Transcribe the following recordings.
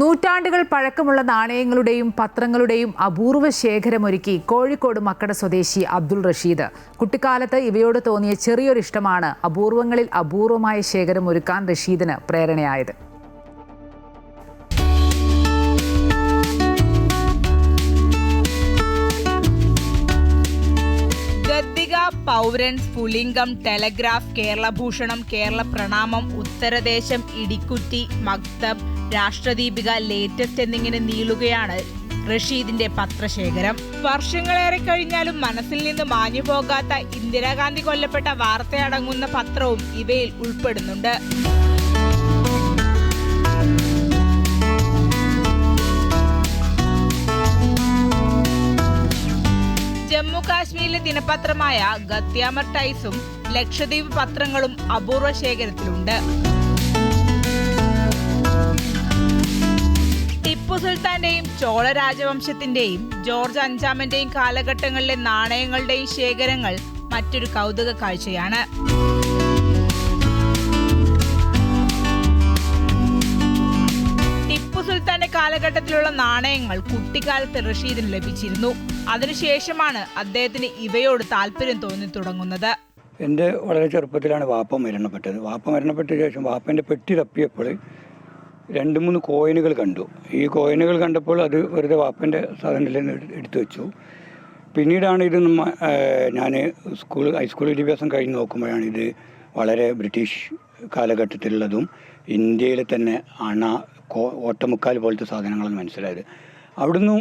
നൂറ്റാണ്ടുകൾ പഴക്കമുള്ള നാണയങ്ങളുടെയും പത്രങ്ങളുടെയും അപൂർവ ശേഖരമൊരുക്കി കോഴിക്കോട് മക്കട സ്വദേശി അബ്ദുൾ റഷീദ്. കുട്ടിക്കാലത്ത് ഇവയോട് തോന്നിയ ചെറിയൊരു ഇഷ്ടമാണ് അപൂർവങ്ങളിൽ അപൂർവമായ ശേഖരം ഒരുക്കാൻ റഷീദിന് പ്രേരണയായത്. ഗദ്ദിക, പൗരൻ, സ്ഫുലിംഗം, ടെലഗ്രാഫ്, കേരളഭൂഷണം, കേരള പ്രണാമം, ഉത്തരദേശം, ഇടിക്കുറ്റി, മക്തബ്, രാഷ്ട്രദീപിക, ലേറ്റസ്റ്റ് എന്നിങ്ങനെ നീളുകയാണ് റഷീദിന്റെ പത്രശേഖരം. വർഷങ്ങളേറെ കഴിഞ്ഞാലും മനസ്സിൽ നിന്ന് മാഞ്ഞു പോകാത്ത ഇന്ദിരാഗാന്ധി കൊല്ലപ്പെട്ട വാർത്തയടങ്ങുന്ന പത്രവും ഇവയിൽ ഉൾപ്പെടുന്നുണ്ട്. ജമ്മു കാശ്മീരിലെ ദിനപത്രമായ ഗത്യാമർ ടൈസും ലക്ഷദ്വീപ് പത്രങ്ങളും അപൂർവ ശേഖരത്തിലുണ്ട്. ടിപ്പു സുൽത്താന്റെയും ചോള രാജവംശത്തിന്റെയും ജോർജ് അഞ്ചാമന്റെയും കാലഘട്ടങ്ങളിലെ നാണയങ്ങളുടെയും ശേഖരങ്ങൾ മറ്റൊരു കൗതുക കാഴ്ചയാണ്. ടിപ്പു സുൽത്താന്റെ കാലഘട്ടത്തിലുള്ള നാണയങ്ങൾ കുട്ടിക്കാലത്ത് റഷീദിന് ലഭിച്ചിരുന്നു. അതിനുശേഷമാണ് അദ്ദേഹത്തിന് ഇവയോട് താല്പര്യം തോന്നി തുടങ്ങുന്നത്. എൻ്റെ വളരെ ചെറുപ്പത്തിലാണ് വാപ്പ മരണപ്പെട്ടത്. വാപ്പ മരണപ്പെട്ട ശേഷം വാപ്പൻ്റെ പെട്ടി തപ്പിയപ്പോൾ 2-3 കോയിനുകൾ കണ്ടു. ഈ കോയിനുകൾ കണ്ടപ്പോൾ അത് വെറുതെ വാപ്പൻ്റെ സാധനത്തിൽ എടുത്തു വെച്ചു. പിന്നീടാണ് ഇത് ഞാൻ ഹൈസ്കൂൾ വിദ്യാഭ്യാസം കഴിഞ്ഞ് നോക്കുമ്പോഴാണ് ഇത് വളരെ ബ്രിട്ടീഷ് കാലഘട്ടത്തിലുള്ളതും ഇന്ത്യയിലെ തന്നെ ഓട്ടമുക്കാൽ പോലത്തെ സാധനങ്ങളെന്ന് മനസ്സിലായത്. അവിടുന്ന്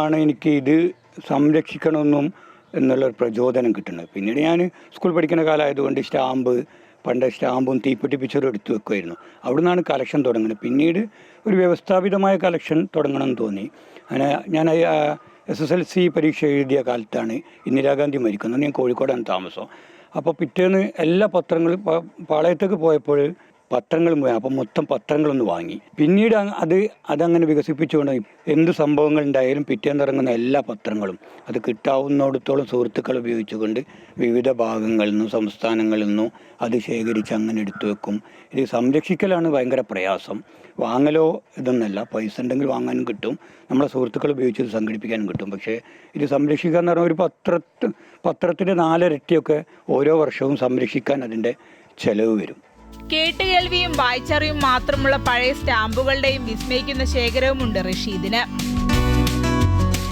ആണ് എനിക്ക് ഇത് സംരക്ഷിക്കണമെന്നും എന്നുള്ളൊരു പ്രചോദനം കിട്ടുന്നത്. പിന്നീട് ഞാൻ സ്കൂൾ പഠിക്കുന്ന കാലമായതുകൊണ്ട് പണ്ട് സ്റ്റാമ്പും തീപ്പെട്ടി പിക്ചറും എടുത്തു വെക്കുമായിരുന്നു. അവിടെ നിന്നാണ് കളക്ഷൻ തുടങ്ങുന്നത്. പിന്നീട് ഒരു വ്യവസ്ഥാപിതമായ കളക്ഷൻ തുടങ്ങണമെന്ന് തോന്നി. അങ്ങനെ ഞാൻ SSLC പരീക്ഷ എഴുതിയ കാലത്താണ് ഇന്ദിരാഗാന്ധി മരിക്കുന്നത്. ഞാൻ കോഴിക്കോടാണ് താമസം. അപ്പോൾ പിറ്റേന്ന് എല്ലാ പത്രങ്ങളും പാളയത്തേക്ക് പോയപ്പോൾ പത്രങ്ങൾ പോയി. അപ്പം മൊത്തം പത്രങ്ങളൊന്ന് വാങ്ങി. പിന്നീട് അതങ്ങനെ വികസിപ്പിച്ചുകൊണ്ട് എന്ത് സംഭവങ്ങൾ ഉണ്ടായാലും പിറ്റേന്ന് ഇറങ്ങുന്ന എല്ലാ പത്രങ്ങളും അത് കിട്ടാവുന്നിടത്തോളം സുഹൃത്തുക്കൾ ഉപയോഗിച്ചുകൊണ്ട് വിവിധ ഭാഗങ്ങളിൽ നിന്നും സംസ്ഥാനങ്ങളിൽ നിന്നും അത് ശേഖരിച്ച് അങ്ങനെ എടുത്തു വെക്കും. ഇത് സംരക്ഷിക്കലാണ് ഭയങ്കര പ്രയാസം. വാങ്ങലോ ഇതൊന്നല്ല, പൈസ ഉണ്ടെങ്കിൽ വാങ്ങാനും കിട്ടും, നമ്മളെ സുഹൃത്തുക്കൾ ഉപയോഗിച്ച് ഇത് സംഘടിപ്പിക്കാനും കിട്ടും. പക്ഷേ ഇത് സംരക്ഷിക്കുക എന്ന് പറഞ്ഞാൽ ഒരു പത്രത്തിൻ്റെ 4 ഇരട്ടിയൊക്കെ ഓരോ വർഷവും സംരക്ഷിക്കാൻ അതിൻ്റെ ചെലവ് വരും. കേട്ടുകേൾവിയും വായിച്ചറിയും മാത്രമുള്ള പഴയ സ്റ്റാമ്പുകളുടെയും വിസ്മയിക്കുന്ന ശേഖരവുമുണ്ട് റഷീദിന്.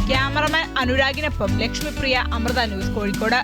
ക്യാമറമാൻ അനുരാഗിനൊപ്പം ലക്ഷ്മിപ്രിയ, അമൃത ന്യൂസ്, കോഴിക്കോട്.